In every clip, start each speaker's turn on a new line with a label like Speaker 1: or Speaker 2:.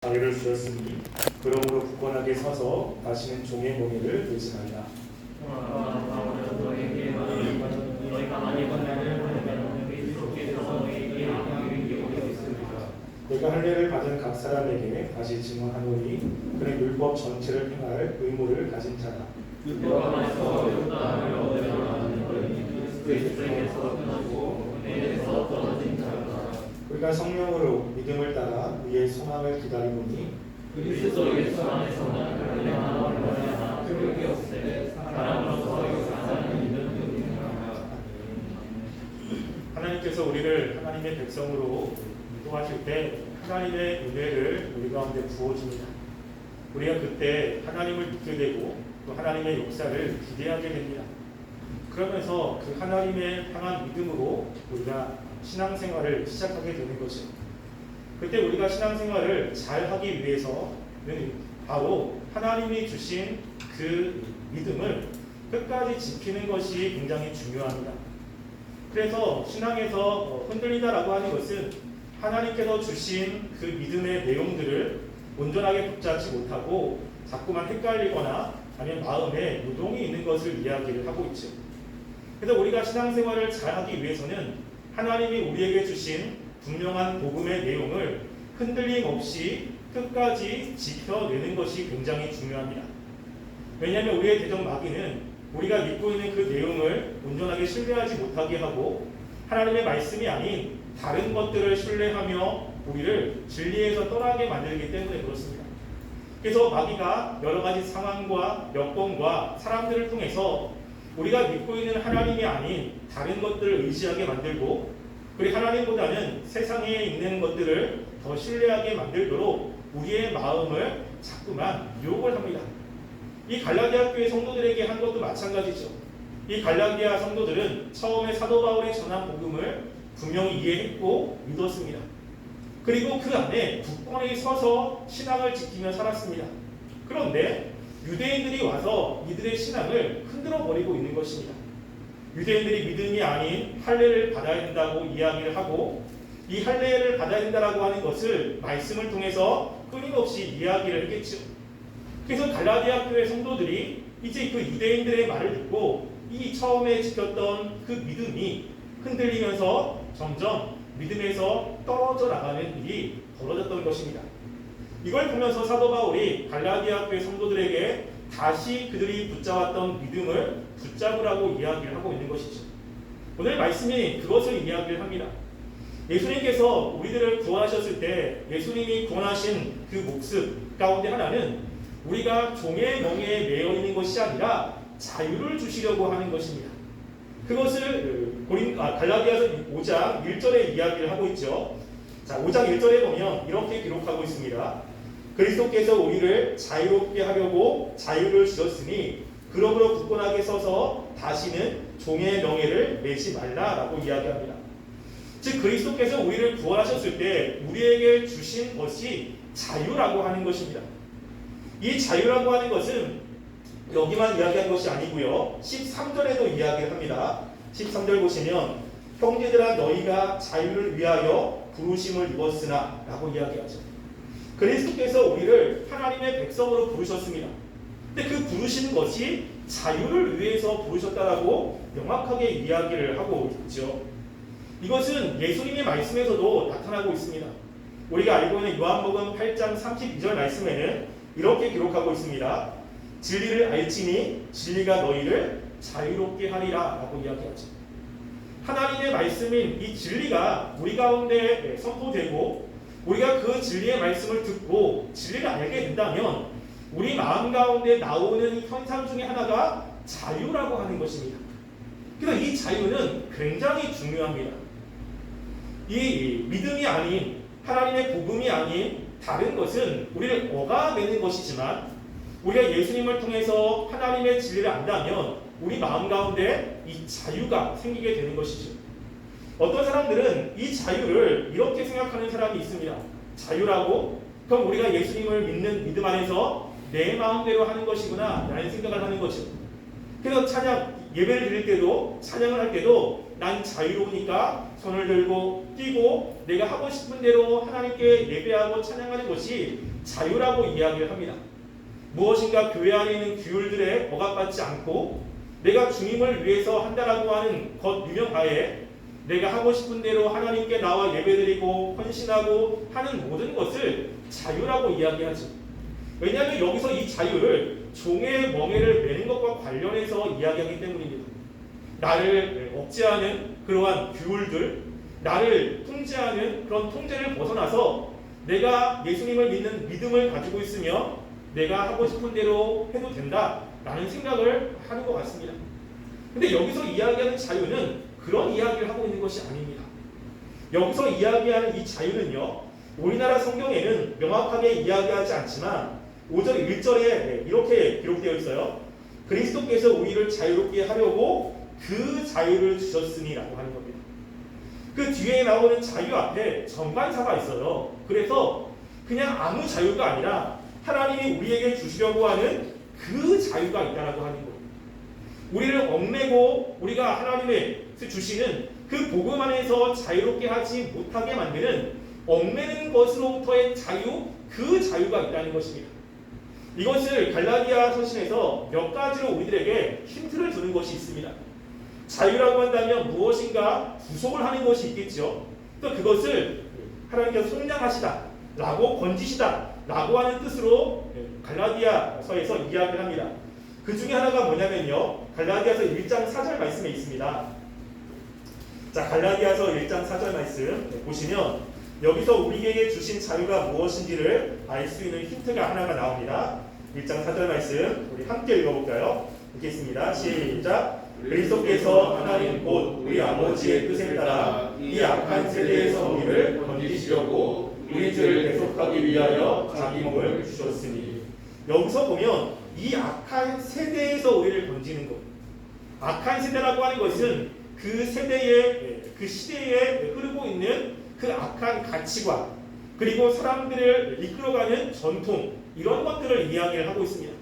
Speaker 1: 자유를 주셨으니 그러므로 굳건하게 서서 다시는 종의 멍에를 들지 말라. 내가 할례를 받은 각 사람에게 다시 증언하노니 그는 율법 전체를 행할 의무를 가진 자라.
Speaker 2: 율법 안에서 율법을 얻으려는 것은 그리스도에게서 떠나고 은혜에서 떨어진 자라.
Speaker 1: 우리가 성령으로 믿음을 따라 그의 소망을 기다리노니
Speaker 2: 그리스도 예수 안에서는 할례나 얼마나 효력이 없으되 사람으로서 역사하는 믿음뿐이라.
Speaker 1: 하나님께서 우리를 하나님의 백성으로 인도하실 때 하나님의 은혜를 우리 가운데 부어줍니다. 우리가 그때 하나님을 믿게 되고 또 하나님의 역사를 기대하게 됩니다. 그러면서 그 하나님의 향한 믿음으로 우리가 신앙생활을 시작하게 되는 것이죠. 그때 우리가 신앙생활을 잘 하기 위해서는 바로 하나님이 주신 그 믿음을 끝까지 지키는 것이 굉장히 중요합니다. 그래서 신앙에서 흔들리다라고 하는 것은 하나님께서 주신 그 믿음의 내용들을 온전하게 붙잡지 못하고 자꾸만 헷갈리거나 아니면 마음에 요동이 있는 것을 이야기를 하고 있죠. 그래서 우리가 신앙생활을 잘하기 위해서는 하나님이 우리에게 주신 분명한 복음의 내용을 흔들림 없이 끝까지 지켜내는 것이 굉장히 중요합니다. 왜냐하면 우리의 대적 마귀는 우리가 믿고 있는 그 내용을 온전하게 신뢰하지 못하게 하고 하나님의 말씀이 아닌 다른 것들을 신뢰하며 우리를 진리에서 떠나게 만들기 때문에 그렇습니다. 그래서 마귀가 여러 가지 상황과 여건과 사람들을 통해서 우리가 믿고 있는 하나님이 아닌 다른 것들을 의지하게 만들고 그리고 하나님보다는 세상에 있는 것들을 더 신뢰하게 만들도록 우리의 마음을 자꾸만 유혹을 합니다. 이 갈라디아 교회 성도들에게 한 것도 마찬가지죠. 이 갈라디아 성도들은 처음에 사도 바울이 전한 복음을 분명히 이해했고 믿었습니다. 그리고 그 안에 굳건히 서서 신앙을 지키며 살았습니다. 그런데 유대인들이 와서 이들의 신앙을 흔들어 버리고 있는 것입니다. 유대인들이 믿음이 아닌 할례를 받아야 된다고 이야기를 하고 이 할례를 받아야 된다고 하는 것을 말씀을 통해서 끊임없이 이야기를 했겠죠. 그래서 갈라디아 교회 성도들이 이제 그 유대인들의 말을 듣고 이 처음에 지켰던 그 믿음이 흔들리면서 점점 믿음에서 떨어져 나가는 일이 벌어졌던 것입니다. 이걸 보면서 사도 바울이 갈라디아 교회 성도들에게 다시 그들이 붙잡았던 믿음을 붙잡으라고 이야기를 하고 있는 것이죠. 오늘 말씀이 그것을 이야기를 합니다. 예수님께서 우리들을 구원하셨을 때 예수님이 구원하신 그 목적 가운데 하나는 우리가 종의 멍에에 매여 있는 것이 아니라 자유를 주시려고 하는 것입니다. 그것을 갈라디아서 5장 1절에 이야기를 하고 있죠. 자, 5장 1절에 보면 이렇게 기록하고 있습니다. 그리스도께서 우리를 자유롭게 하려고 자유를 주셨으니 그러므로 굳건하게 서서 다시는 종의 명예를 매지 말라라고 이야기합니다. 즉 그리스도께서 우리를 구원하셨을 때 우리에게 주신 것이 자유라고 하는 것입니다. 이 자유라고 하는 것은 여기만 이야기한 것이 아니고요. 13절에도 이야기를 합니다. 13절 보시면 형제들아 너희가 자유를 위하여 부르심을 입었으나 라고 이야기하죠. 그리스도께서 우리를 하나님의 백성으로 부르셨습니다. 근데 그 부르신 것이 자유를 위해서 부르셨다라고 명확하게 이야기를 하고 있죠. 이것은 예수님의 말씀에서도 나타나고 있습니다. 우리가 알고 있는 요한복음 8장 32절 말씀에는 이렇게 기록하고 있습니다. 진리를 알지니 진리가 너희를 자유롭게 하리라 라고 이야기하죠. 하나님의 말씀인 이 진리가 우리 가운데 선포되고 우리가 그 진리의 말씀을 듣고 진리를 알게 된다면 우리 마음 가운데 나오는 현상 중에 하나가 자유라고 하는 것입니다. 그래서 이 자유는 굉장히 중요합니다. 이 믿음이 아닌 하나님의 복음이 아닌 다른 것은 우리를 억압내는 것이지만 우리가 예수님을 통해서 하나님의 진리를 안다면 우리 마음 가운데 이 자유가 생기게 되는 것이죠. 어떤 사람들은 이 자유를 이렇게 생각하는 사람이 있습니다. 자유라고? 그럼 우리가 예수님을 믿는 믿음 안에서 내 마음대로 하는 것이구나 라는 생각을 하는 거죠. 그래서 찬양, 예배를 드릴 때도 찬양을 할 때도 난 자유로우니까 손을 들고 뛰고 내가 하고 싶은 대로 하나님께 예배하고 찬양하는 것이 자유라고 이야기를 합니다. 무엇인가 교회 안에 있는 규율들에 억압받지 않고 내가 주님을 위해서 한다라고 하는 것 유명하에 내가 하고 싶은 대로 하나님께 나와 예배드리고 헌신하고 하는 모든 것을 자유라고 이야기하죠. 왜냐하면 여기서 이 자유를 종의 멍에를 매는 것과 관련해서 이야기하기 때문입니다. 나를 억제하는 그러한 규율들, 나를 통제하는 그런 통제를 벗어나서 내가 예수님을 믿는 믿음을 가지고 있으며 내가 하고 싶은 대로 해도 된다라는 생각을 하는 것 같습니다. 근데 여기서 이야기하는 자유는 그런 이야기를 하고 있는 것이 아닙니다. 여기서 이야기하는 이 자유는요, 우리나라 성경에는 명확하게 이야기하지 않지만 5절 1절에 이렇게 기록되어 있어요. 그리스도께서 우리를 자유롭게 하려고 그 자유를 주셨으니라고 하는 겁니다. 그 뒤에 나오는 자유 앞에 정관사가 있어요. 그래서 그냥 아무 자유가 아니라 하나님이 우리에게 주시려고 하는 그 자유가 있다라고 하는 거예요. 우리를 얽매고 우리가 하나님의 주시는 그 복음 안에서 자유롭게 하지 못하게 만드는 얽매는 것으로부터의 자유, 그 자유가 있다는 것입니다. 이것을 갈라디아 서신에서 몇 가지로 우리들에게 힌트를 주는 것이 있습니다. 자유라고 한다면 무엇인가 구속을 하는 것이 있겠죠. 또 그것을 하나님께서 속량하시다 라고 건지시다 라고 하는 뜻으로 갈라디아서에서 이야기를 합니다. 그 중에 하나가 뭐냐면요, 갈라디아서 1장 4절 말씀에 있습니다. 자, 갈라디아서 1장 4절 말씀 보시면 여기서 우리에게 주신 자유가 무엇인지를 알 수 있는 힌트가 하나가 나옵니다. 1장 4절 말씀 우리 함께 읽어볼까요? 읽겠습니다. 시작. 그리스도께서 하나님 곧 우리 아버지의 뜻에 따라 이 악한 세대에서 우리를 건지시려고 우리 죄를 대속하기 위하여 자기 몸을 주셨으니. 여기서 보면 이 악한 세대에서 우리를 건지는 것, 악한 세대라고 하는 것은 그 세대의 그 시대에 흐르고 있는 그 악한 가치관, 그리고 사람들을 이끌어가는 전통, 이런 것들을 이야기를 하고 있습니다.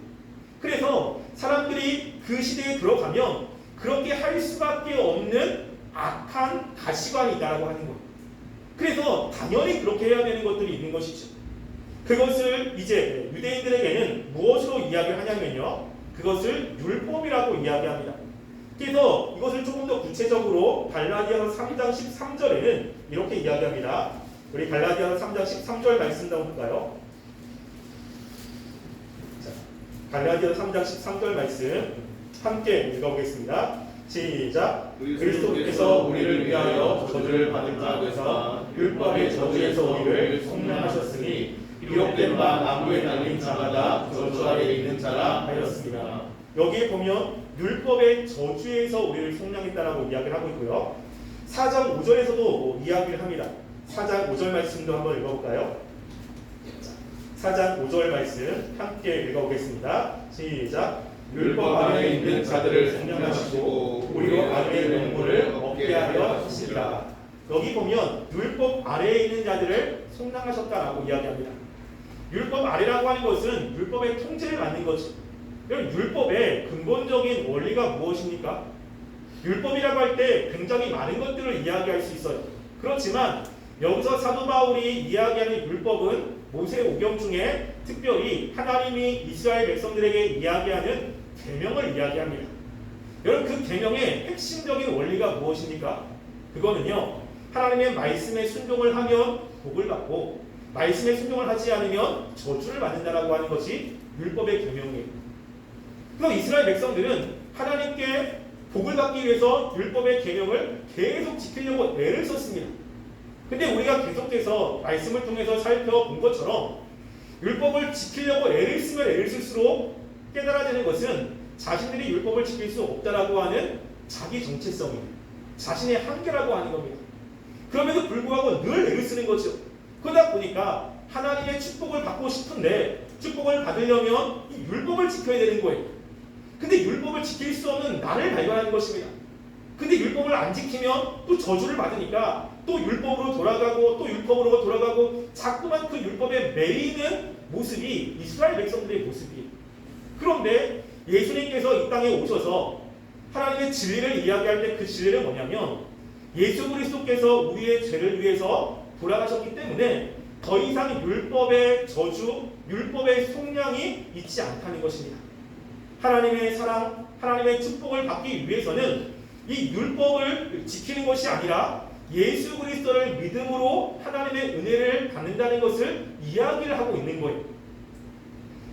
Speaker 1: 그래서 사람들이 그 시대에 들어가면 그렇게 할 수밖에 없는 악한 가치관이 있다라고 하는 거예요. 그래서 당연히 그렇게 해야 되는 것들이 있는 것이죠. 그것을 이제 유대인들에게는 무엇으로 이야기를 하냐면요, 그것을 율법이라고 이야기합니다. 그래서 이것을 조금 더 구체적으로 갈라디아서 3장 13절에는 이렇게 이야기합니다. 우리 갈라디아서 3장 13절 말씀 한번 볼까요? 자, 갈라디아서 3장 13절 말씀 함께 읽어보겠습니다. 시작. 그리스도께서 우리를 위하여 저주를 받은 자에서 율법의 저주에서 우리를 속량하셨으니 기록된 바 나무에 달린 자마다 저주 아래에 있는 자라 하였습니다. 여기에 보면 율법의 저주에서 우리를 속량했다라고 이야기를 하고 있고요. 4장 5절에서도 이야기를 합니다. 4장 5절 말씀도 한번 읽어볼까요? 4장 5절 말씀 함께 읽어보겠습니다. 시작.
Speaker 2: 율법 아래에 있는 자들을 속량하시고
Speaker 1: 우리로 아래의 명분을 얻게 하려 하시리라. 여기 보면 율법 아래에 있는 자들을 속량하셨다라고 이야기합니다. 율법 아래라고 하는 것은 율법의 통제를 받는 거죠. 그럼 율법의 근본적인 원리가 무엇입니까? 율법이라고 할 때 굉장히 많은 것들을 이야기할 수 있어요. 그렇지만 여기서 사도 바울이 이야기하는 율법은 모세오경 중에 특별히 하나님이 이스라엘 백성들에게 이야기하는 계명을 이야기합니다. 여러분, 그 계명의 핵심적인 원리가 무엇입니까? 그거는요, 하나님의 말씀에 순종을 하면 복을 받고 말씀에 순종을 하지 않으면 저주를 받는다라고 하는 것이 율법의 계명이에요. 그럼 이스라엘 백성들은 하나님께 복을 받기 위해서 율법의 계명을 계속 지키려고 애를 썼습니다. 근데 우리가 계속해서 말씀을 통해서 살펴본 것처럼 율법을 지키려고 애를 쓰면 애를 쓸수록 깨달아지는 것은 자신들이 율법을 지킬 수 없다라고 하는 자기 정체성이에요. 자신의 한계라고 하는 겁니다. 그럼에도 불구하고 늘 애를 쓰는 거죠. 그러다 보니까 하나님의 축복을 받고 싶은데 축복을 받으려면 이 율법을 지켜야 되는 거예요. 근데 율법을 지킬 수 없는 나를 발견하는 것입니다. 근데 율법을 안 지키면 또 저주를 받으니까 또 율법으로 돌아가고 또 율법으로 돌아가고 자꾸만 그 율법에 매이는 모습이 이스라엘 백성들의 모습이에요. 그런데 예수님께서 이 땅에 오셔서 하나님의 진리를 이야기할 때 그 진리는 뭐냐면 예수 그리스도께서 우리의 죄를 위해서 돌아가셨기 때문에 더 이상 율법의 저주, 율법의 속량이 있지 않다는 것입니다. 하나님의 사랑, 하나님의 축복을 받기 위해서는 이 율법을 지키는 것이 아니라 예수 그리스도를 믿음으로 하나님의 은혜를 받는다는 것을 이야기를 하고 있는 거예요.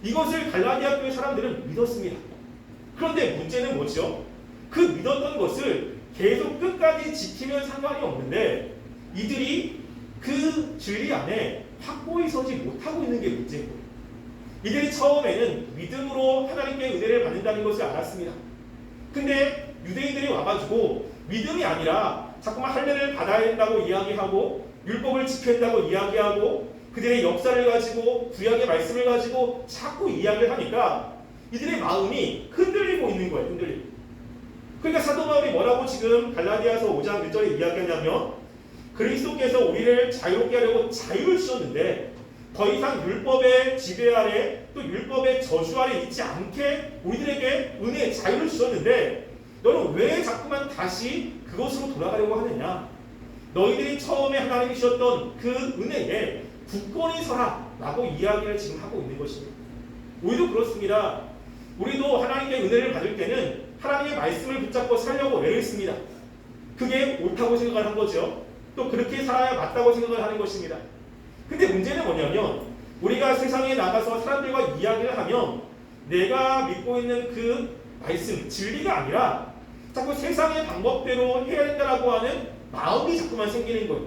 Speaker 1: 이것을 갈라디아 교회 사람들은 믿었습니다. 그런데 문제는 뭐죠? 그 믿었던 것을 계속 끝까지 지키면 상관이 없는데 이들이 그 진리 안에 확고히 서지 못하고 있는 게 문제인 거예요. 이들이 처음에는 믿음으로 하나님께 은혜를 받는다는 것을 알았습니다. 근데 유대인들이 와가지고 믿음이 아니라 자꾸만 할례를 받아야 된다고 이야기하고 율법을 지켜야 된다고 이야기하고 그들의 역사를 가지고 구약의 말씀을 가지고 자꾸 이야기를 하니까 이들의 마음이 흔들리고 있는 거예요. 흔들리고. 그러니까 사도 바울이 뭐라고 지금 갈라디아서 5장 1절에 이야기하냐면 그리스도께서 우리를 자유롭게 하려고 자유를 주셨는데 더 이상 율법의 지배 아래 또 율법의 저주 아래 있지 않게 우리들에게 은혜의 자유를 주셨는데 너는 왜 자꾸만 다시 그것으로 돌아가려고 하느냐? 너희들이 처음에 하나님이 주셨던 그 은혜에 굳건히 서라 라고 이야기를 지금 하고 있는 것입니다. 우리도 그렇습니다. 우리도 하나님의 은혜를 받을 때는 하나님의 말씀을 붙잡고 살려고 애를 씁니다. 그게 옳다고 생각을 한 거죠. 또 그렇게 살아야 맞다고 생각을 하는 것입니다. 근데 문제는 뭐냐면 우리가 세상에 나가서 사람들과 이야기를 하면 내가 믿고 있는 그 말씀, 진리가 아니라 자꾸 세상의 방법대로 해야 된다라고 하는 마음이 자꾸만 생기는 거예요.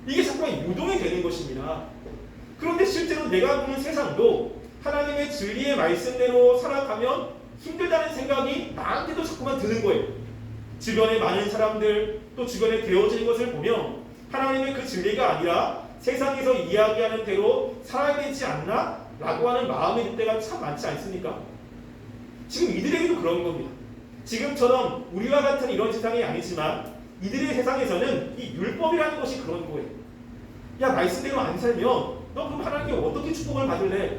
Speaker 1: 이게 자꾸만 유동이 되는 것입니다. 그런데 실제로 내가 보는 세상도 하나님의 진리의 말씀대로 살아가면 힘들다는 생각이 나한테도 자꾸만 드는 거예요. 주변에 많은 사람들 또 주변에 되어지는 것을 보면 하나님의 그 진리가 아니라 세상에서 이야기하는 대로 살아야 되지 않나? 라고 하는 마음이 들 때가 참 많지 않습니까? 지금 이들에게도 그런 겁니다. 지금처럼 우리와 같은 이런 세상이 아니지만 이들의 세상에서는 이 율법이라는 것이 그런 거예요. 야, 말씀대로 안 살면 너 그럼 하나님께 어떻게 축복을 받을래?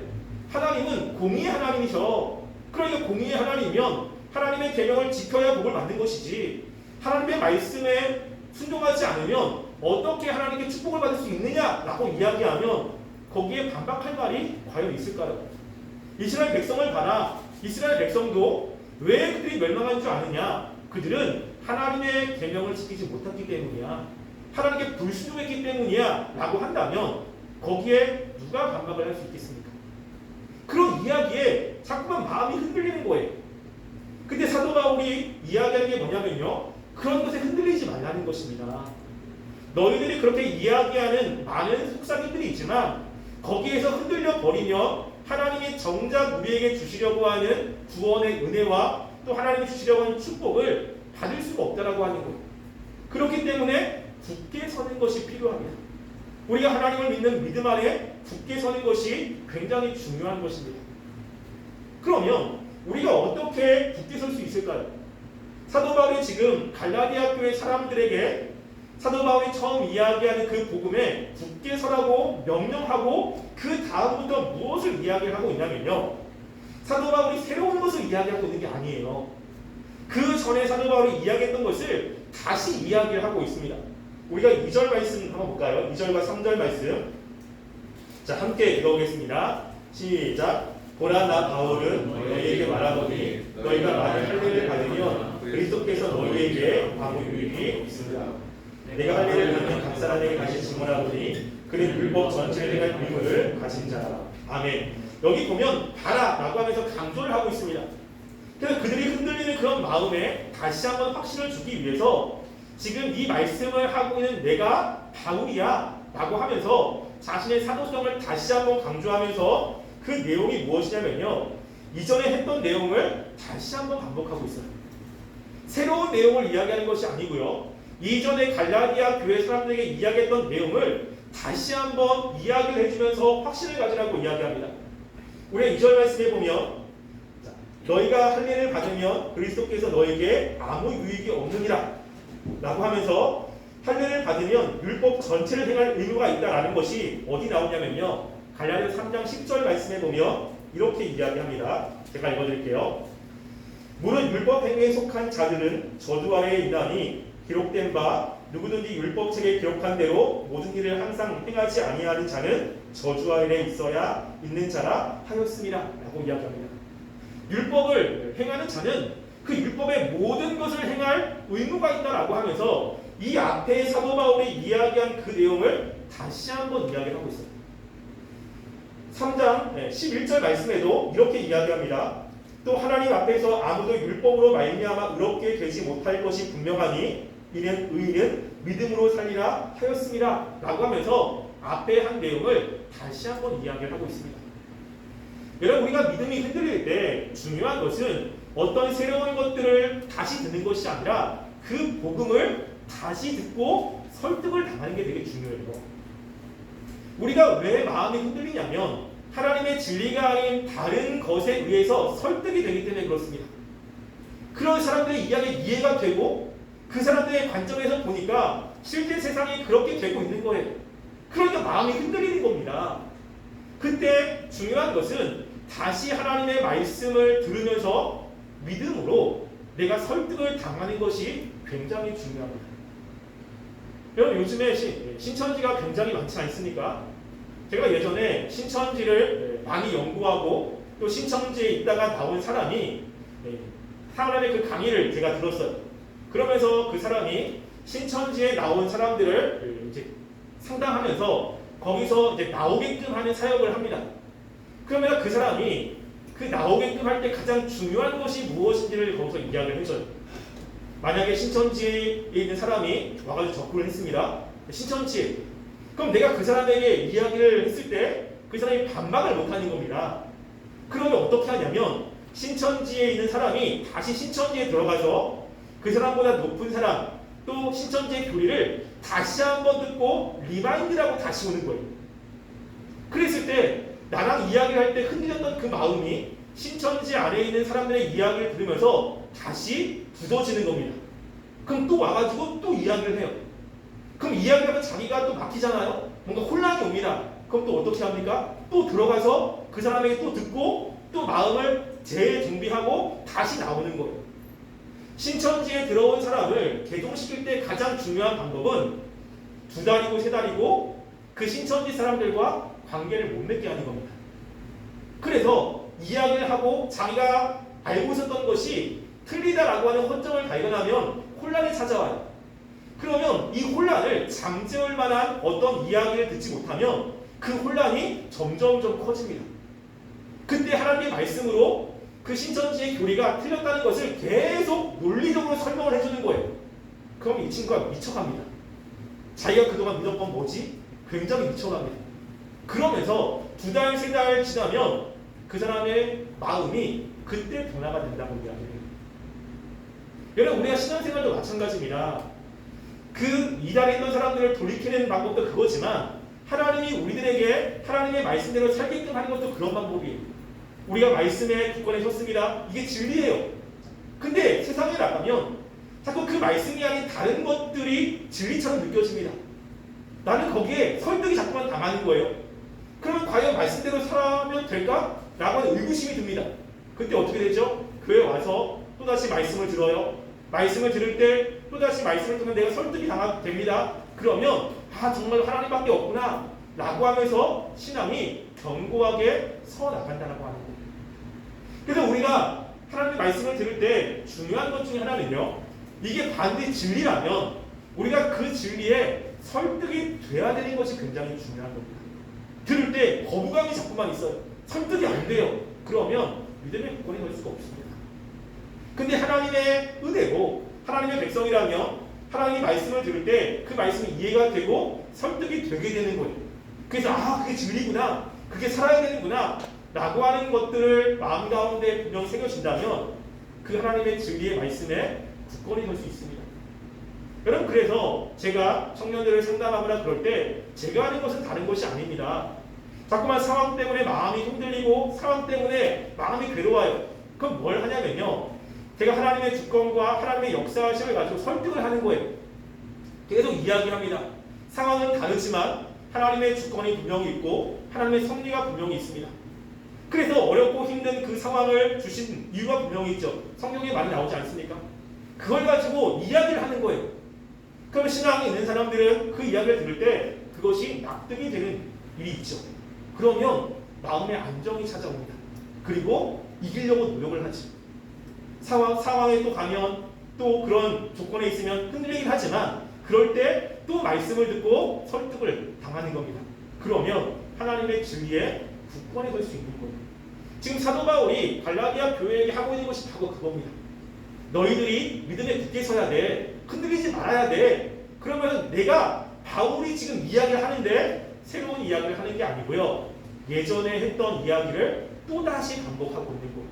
Speaker 1: 하나님은 공의의 하나님이셔. 그러니까 공의의 하나님이면 하나님의 계명을 지켜야 복을 받는 것이지 하나님의 말씀에 순종하지 않으면 어떻게 하나님께 축복을 받을 수 있느냐라고 이야기하면 거기에 반박할 말이 과연 있을까요? 이스라엘 백성을 봐라. 이스라엘 백성도 왜 그들이 멸망한 줄 아느냐? 그들은 하나님의 계명을 지키지 못했기 때문이야. 하나님께 불순종했기 때문이야 라고 한다면 거기에 누가 반박을 할 수 있겠습니까? 그런 이야기에 자꾸만 마음이 흔들리는 거예요. 근데 사도 바울이 이야기하는 게 뭐냐면요, 그런 것에 흔들리지 말라는 것입니다. 너희들이 그렇게 이야기하는 많은 속삭임들이 있지만 거기에서 흔들려 버리면 하나님이 정작 우리에게 주시려고 하는 구원의 은혜와 또 하나님이 주시려고 하는 축복을 받을 수가 없다라고 하는 거예요. 그렇기 때문에 굳게 서는 것이 필요합니다. 우리가 하나님을 믿는 믿음 안에 굳게 서는 것이 굉장히 중요한 것입니다. 그러면 우리가 어떻게 굳게 설 수 있을까요? 사도 바울이 지금 갈라디아 교회 사람들에게 사도 바울이 처음 이야기하는 그 복음에 굳게 서라고 명령하고 그 다음부터 무엇을 이야기를 하고 있냐면요, 사도 바울이 새로운 것을 이야기하고 있는 게 아니에요. 그 전에 사도 바울이 이야기했던 것을 다시 이야기를 하고 있습니다. 우리가 2절 말씀 한번 볼까요? 2절과 3절 말씀. 자, 함께 읽어보겠습니다. 시작. 보라, 나 바울은 너희에게 말하노니 너희가 만일 할례를 받으면 그리스도께서 너희에게 아무 유익이 없습니다. 내가 할례를 받는 각 사람에게 다시 증언하노니 그는 율법 전체에 대한 의무를 가진 자라. 아멘. 여기 보면 봐라 라고 하면서 강조를 하고 있습니다. 그래서 그들이 흔들리는 그런 마음에 다시 한번 확신을 주기 위해서 지금 이 말씀을 하고 있는 내가 바울이야 라고 하면서 자신의 사도성을 다시 한번 강조하면서 그 내용이 무엇이냐면요, 이전에 했던 내용을 다시 한번 반복하고 있어요. 새로운 내용을 이야기하는 것이 아니고요, 이전에 갈라디아 교회 사람들에게 이야기했던 내용을 다시 한번 이야기를 해주면서 확신을 가지라고 이야기합니다. 우리가 2절 말씀에 보면 너희가 할례를 받으면 그리스도께서 너에게 아무 유익이 없느니라 라고 하면서 할례를 받으면 율법 전체를 행할 의무가 있다라는 것이 어디 나오냐면요, 갈라디아 3장 10절 말씀에 보면 이렇게 이야기합니다. 제가 읽어드릴게요. 무릇 율법 행위에 속한 자들은 저주 아래에 있나니 기록된 바 누구든지 율법책에 기록한 대로 모든 일을 항상 행하지 아니하는 자는 저주 아래 있어야 있는 자라 하였습니다. 라고 이야기합니다. 율법을 행하는 자는 그 율법의 모든 것을 행할 의무가 있다라고 하면서 이 앞에 사도 바울이 이야기한 그 내용을 다시 한번 이야기하고 있어요. 3장 11절 말씀에도 이렇게 이야기합니다. 또 하나님 앞에서 아무도 율법으로 말미암아 의롭게 되지 못할 것이 분명하니 이는 의인은 믿음으로 살리라 하였습니다. 라고 하면서 앞에 한 내용을 다시 한번 이야기를 하고 있습니다. 여러분, 우리가 믿음이 흔들릴 때 중요한 것은 어떤 새로운 것들을 다시 듣는 것이 아니라 그 복음을 다시 듣고 설득을 당하는 게 되게 중요해요. 우리가 왜 마음이 흔들리냐면 하나님의 진리가 아닌 다른 것에 의해서 설득이 되기 때문에 그렇습니다. 그런 사람들의 이야기 이해가 되고 그 사람들의 관점에서 보니까 실제 세상이 그렇게 되고 있는 거예요. 그러니까 마음이 흔들리는 겁니다. 그때 중요한 것은 다시 하나님의 말씀을 들으면서 믿음으로 내가 설득을 당하는 것이 굉장히 중요합니다. 여러분, 요즘에 신천지가 굉장히 많지 않습니까? 제가 예전에 신천지를 많이 연구하고 또 신천지에 있다가 나온 사람이 하나님의 그 강의를 제가 들었어요. 그러면서 그 사람이 신천지에 나온 사람들을 이제 상담하면서 거기서 이제 나오게끔 하는 사역을 합니다. 그러면 그 사람이 그 나오게끔 할 때 가장 중요한 것이 무엇인지를 거기서 이야기를 해줘요. 만약에 신천지에 있는 사람이 와가지고 접근을 했습니다. 신천지. 그럼 내가 그 사람에게 이야기를 했을 때 그 사람이 반박을 못하는 겁니다. 그러면 어떻게 하냐면 신천지에 있는 사람이 다시 신천지에 들어가서 그 사람보다 높은 사람 또 신천지의 교리를 다시 한번 듣고 리마인드라고 다시 오는 거예요. 그랬을 때 나랑 이야기를 할 때 흔들렸던 그 마음이 신천지 안에 있는 사람들의 이야기를 들으면서 다시 굳어지는 겁니다. 그럼 또 와가지고 또 이야기를 해요. 그럼 이야기하면 자기가 또 막히잖아요. 뭔가 혼란이 옵니다. 그럼 또 어떻게 합니까? 또 들어가서 그 사람에게 또 듣고 또 마음을 재정비하고 다시 나오는 거예요. 신천지에 들어온 사람을 개종시킬 때 가장 중요한 방법은 2달이고 3달이고 그 신천지 사람들과 관계를 못 맺게 하는 겁니다. 그래서 이야기를 하고 자기가 알고 있었던 것이 틀리다라고 하는 허점을 발견하면 혼란이 찾아와요. 그러면 이 혼란을 잠재울 만한 어떤 이야기를 듣지 못하면 그 혼란이 점점점 커집니다. 그때 하나님의 말씀으로 그 신천지의 교리가 틀렸다는 것을 계속 논리적으로 설명을 해주는 거예요. 그럼 이 친구가 미쳐갑니다. 자기가 그동안 믿었던 뭐지? 굉장히 미쳐갑니다. 그러면서 2달, 3달 지나면 그 사람의 마음이 그때 변화가 된다고 이야기해요. 여러분, 우리가 신앙생활도 마찬가지입니다. 그 이달에 있던 사람들을 돌이키는 방법도 그거지만 하나님이 우리들에게 하나님의 말씀대로 살게끔 하는 것도 그런 방법이에요. 우리가 말씀의 기권에 섰습니다. 이게 진리예요. 근데 세상에 나가면 자꾸 그 말씀이 아닌 다른 것들이 진리처럼 느껴집니다. 나는 거기에 설득이 자꾸만 당하는 거예요. 그러면 과연 말씀대로 살아면 될까? 라고 하는 의구심이 듭니다. 그때 어떻게 되죠? 교회에 와서 또다시 말씀을 들어요. 말씀을 들을 때 또다시 말씀을 듣면 내가 설득이 됩니다. 그러면 정말 하나님밖에 없구나 라고 하면서 신앙이 견고하게 서나간다고 하는 거예요. 그래서 우리가 하나님의 말씀을 들을 때 중요한 것 중에 하나는요, 이게 반드시 진리라면 우리가 그 진리에 설득이 돼야 되는 것이 굉장히 중요한 겁니다. 들을 때 거부감이 자꾸만 있어요. 설득이 안 돼요. 그러면 믿음의 굳건이 될 수가 없습니다. 근데 하나님의 은혜로 하나님의 백성이라면 하나님의 말씀을 들을 때 그 말씀이 이해가 되고 설득이 되게 되는 거예요. 그래서 그게 진리구나, 그게 살아야 되는구나 라고 하는 것들을 마음 가운데 분명 새겨진다면 그 하나님의 진리의 말씀에 굳건히 설 수 있습니다. 여러분, 그래서 제가 청년들을 상담하거나 그럴 때 제가 하는 것은 다른 것이 아닙니다. 자꾸만 상황 때문에 마음이 흔들리고 상황 때문에 마음이 괴로워요. 그럼 뭘 하냐면요, 제가 하나님의 주권과 하나님의 역사심을 가지고 설득을 하는 거예요. 계속 이야기합니다. 상황은 다르지만 하나님의 주권이 분명히 있고 하나님의 섭리가 분명히 있습니다. 그래서 어렵고 힘든 그 상황을 주신 이유가 분명히 있죠. 성경에 많이 나오지 않습니까? 그걸 가지고 이야기를 하는 거예요. 그럼 신앙이 있는 사람들은 그 이야기를 들을 때 그것이 납득이 되는 일이 있죠. 그러면 마음의 안정이 찾아옵니다. 그리고 이기려고 노력을 하지. 상황에 또 가면 또 그런 조건에 있으면 흔들리긴 하지만 그럴 때 또 말씀을 듣고 설득을 당하는 겁니다. 그러면 하나님의 진리에 굳건히 설 수 있는 거예요. 지금 사도 바울이 갈라디아 교회에게 하고 있는 것이 바로 그겁니다. 너희들이 믿음에 굳게 서야 돼. 흔들리지 말아야 돼. 그러면 내가 바울이 지금 이야기를 하는데 새로운 이야기를 하는 게 아니고요. 예전에 했던 이야기를 또다시 반복하고 있는 거예요.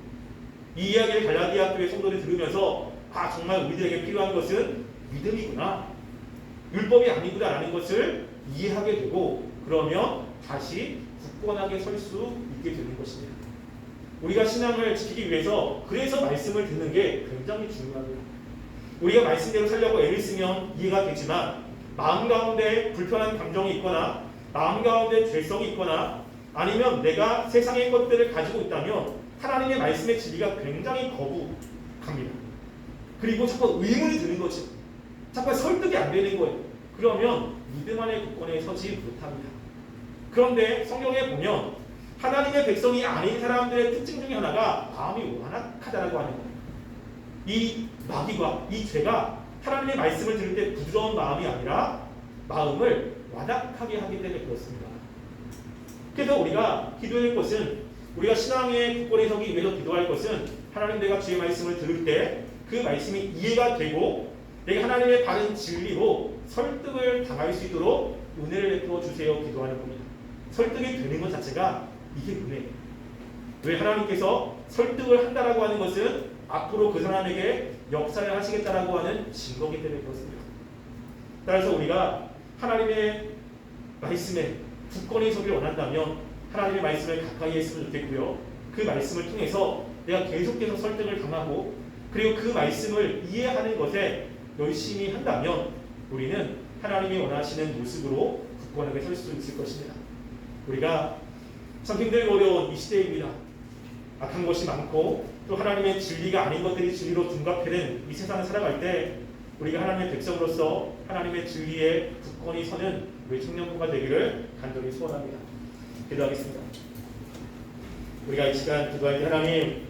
Speaker 1: 이 이야기를 갈라디아 교회 성도들이 들으면서 아 정말 우리들에게 필요한 것은 믿음이구나. 율법이 아니구나라는 것을 이해하게 되고 그러면 다시 굳건하게 설 수 있게 되는 것입니다. 우리가 신앙을 지키기 위해서 그래서 말씀을 듣는 게 굉장히 중요합니다. 우리가 말씀대로 살려고 애를 쓰면 이해가 되지만 마음 가운데 불편한 감정이 있거나 마음 가운데 죄성이 있거나 아니면 내가 세상의 것들을 가지고 있다면 하나님의 말씀의 진리가 굉장히 거부합니다. 그리고 자꾸 의문이 드는 거죠. 자꾸 설득이 안 되는 거예요. 그러면 믿음 안에 굳건히 서지 못합니다. 그런데 성경에 보면 하나님의 백성이 아닌 사람들의 특징 중에 하나가 마음이 완악하다라고 하는 거예요. 이 마귀가 이 죄가 하나님의 말씀을 들을 때 부드러운 마음이 아니라 마음을 완악하게 하기 때문에 그렇습니다. 그래서 우리가 기도할 것은 우리가 신앙의 굳건히 서기 위해서 기도할 것은 하나님 내가 주의 말씀을 들을 때 그 말씀이 이해가 되고 내가 하나님의 바른 진리로 설득을 당할 수 있도록 은혜를 베풀어 주세요 기도하는 겁니다. 설득이 되는 것 자체가 이게 은혜예요. 왜 하나님께서 설득을 한다라고 하는 것은 앞으로 그 사람에게 역사를 하시겠다라고 하는 증거이기 때문에 그렇습니다. 따라서 우리가 하나님의 말씀에 굳건히 서기를 원한다면 하나님의 말씀을 가까이 했으면 좋겠고요. 그 말씀을 통해서 내가 계속해서 설득을 당하고 그리고 그 말씀을 이해하는 것에 열심히 한다면 우리는 하나님이 원하시는 모습으로 굳건하게 설 수 있을 것입니다. 우리가 참 힘들고 어려운 이 시대입니다. 악한 것이 많고 또 하나님의 진리가 아닌 것들이 진리로 둔갑해된 이 세상을 살아갈 때 우리가 하나님의 백성으로서 하나님의 진리에 굳건히 서는 우리 청년부가 되기를 간절히 소원합니다. 기도하겠습니다. 우리가 이 시간 기도할 때 하나님